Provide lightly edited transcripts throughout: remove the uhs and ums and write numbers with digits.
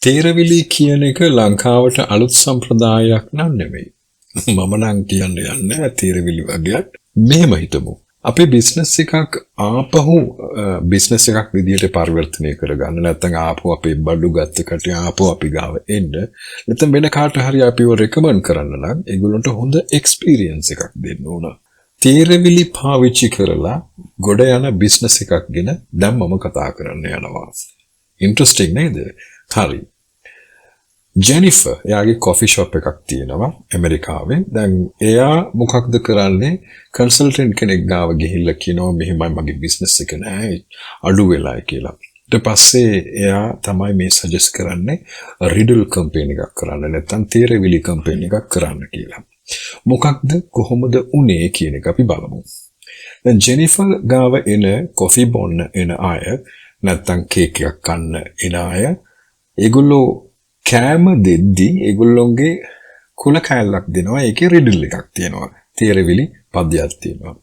තේරවිලි කියන එක ලංකාවට අලුත් සම්ප්‍රදායක් නෙමෙයි. මම නම් කියන්නේ නැහැ තේරවිලි වගේක්. මෙහෙම හිතමු. අපේ බිස්නස් එකක් ආපහු බිස්නස් එකක් විදියට පරිවර්තනය කරගන්න නැත්නම් ආපහු අපේ බඩු ගත්ත කට ආපහු අපි ගාව එන්න නැත්නම් වෙන කාට හරි අපිව රෙකමන්ඩ් කරන්න නම් ඒගොල්ලන්ට හොඳ එක්ස්පීරියන්ස් එකක් දෙන්න ඕන. තේරවිලි පාවිච්චි කරලා ගොඩ යන බිස්නස් එකක් ගැන දැන් මම කතා කරන්න යනවා. ඉන්ට්‍රස්ටිං නේද? හරි. ජෙනිෆර් එයාගේ කොෆි ෂොප් එකක් තියෙනවා ඇමරිකාවේ. දැන් එයා මොකක්ද කරන්නේ? කන්සල්ටන්ට් කෙනෙක් ගාව ගිහිල්ලා කියනවා මෙහෙමයි මගේ බිස්නස් එක නෑ අඩු වෙලායි කියලා. ඊට පස්සේ එයා තමයි මේ සජෙස්ට් කරන්නේ රිඩල් කැම්පේන් එකක් කරන්න නැත්නම් තේරවිලි කැම්පේන් එකක් කරන්න කියලා. මොකක්ද කොහොමද උනේ කියන එක අපි බලමු. දැන් ජෙනිෆර් ගාව එන කොෆි බොන්න එන අය නැත්නම් කේක් එකක් කන්න එන අය ඒගොල්ලෝ කෑම දෙද්දී ඒගොල්ලොන්ගේ කුල කෑල්ලක් දෙනවා. ඒකේ රිඩල් එකක් තියෙනවා. තේරවිලි පද්‍යයක් තියෙනවා.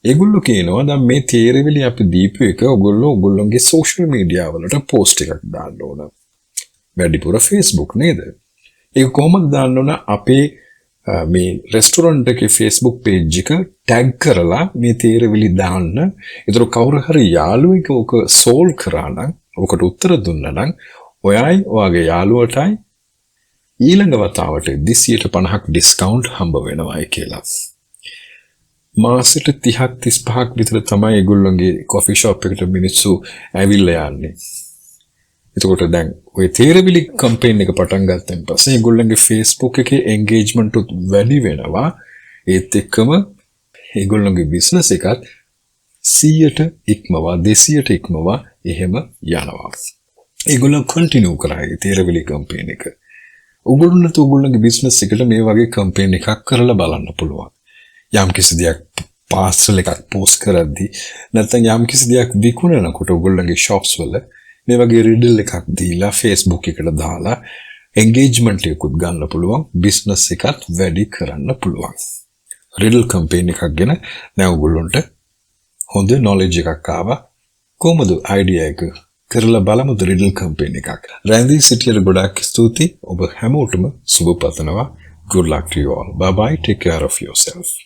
ඒගොල්ලෝ කියනවා දැන් මේ තේරවිලි අපි දීපු එක ඔයගොල්ලෝගේ සෝෂල් මීඩියා වලට පෝස්ට් එකක් දාන්න ඕන. වැඩිපුර Facebook නේද? ඒක කොහොමද දාන්න ඕන? අපේ මේ රෙස්ටොරන්ට් එකේ Facebook page එක ටැග් කරලා මේ තේරවිලි දාන්න. ඒතර කවුරු හරි යාළුවෙක් ඕක සෝල්ව් කරා නම් ඕකට උත්තර දුන්නා නම් ඔයයි ඔයාගේ යාළුවටයි ඊළඟ වතාවට 250ක් ඩිස්කවුන්ට් හම්බ වෙනවායි කියලා. මාසෙට 30ක් 35ක් විතර තමයි ඒගොල්ලන්ගේ කොෆි ෂොප් එකට මිනිස්සු ඇවිල්ලා යන්නේ. එතකොට දැන් ඔය තේරවිලි කැම්පේන් එක පටන් ගත්තන් පස්සේ ඒගොල්ලන්ගේ Facebook එකේ එන්ගේජ්මන්ට් උත් වැඩි වෙනවා. ඒත් එක්කම ඒගොල්ලන්ගේ බිස්නස් එකත් 100ට ඉක්මවා 200ට ඉක්මවා එහෙම යනවා. ඒගොල්ලෝ කන්ටිනියු කරයි තේරවිලි කැම්පේන් එක. ඔයගොල්ලන්ගේ බිස්නස් එකට මේ වගේ කැම්පේන් එකක් කරලා බලන්න පුළුවන්. යම් කිසි දෙයක් පාර්සල් එකක් පෝස්ට් කරද්දී නැත්නම් යම් කිසි දෙයක් විකුණනකොට ඔයගොල්ලන්ගේ shops වල මේ වගේ රිඩල් එකක් දීලා Facebook එකට දාලා engagement එකකුත් ගන්න පුළුවන්. බිස්නස් එකත් වැඩි කරන්න පුළුවන්. රිඩල් කැම්පේන් එකක් ගැන දැන් ඔයගොල්ලන්ට හොඳ knowledge එකක් ආවා. කොහොමද idea එක කරලා බලමු රිඩල් කැම්පේන් එකක්. රැඳී සිටියට ගොඩාක් ස්තුතියි. ඔබ හැමෝටම සුබ පතනවා. Good luck to you all. Bye bye. Take care of yourself.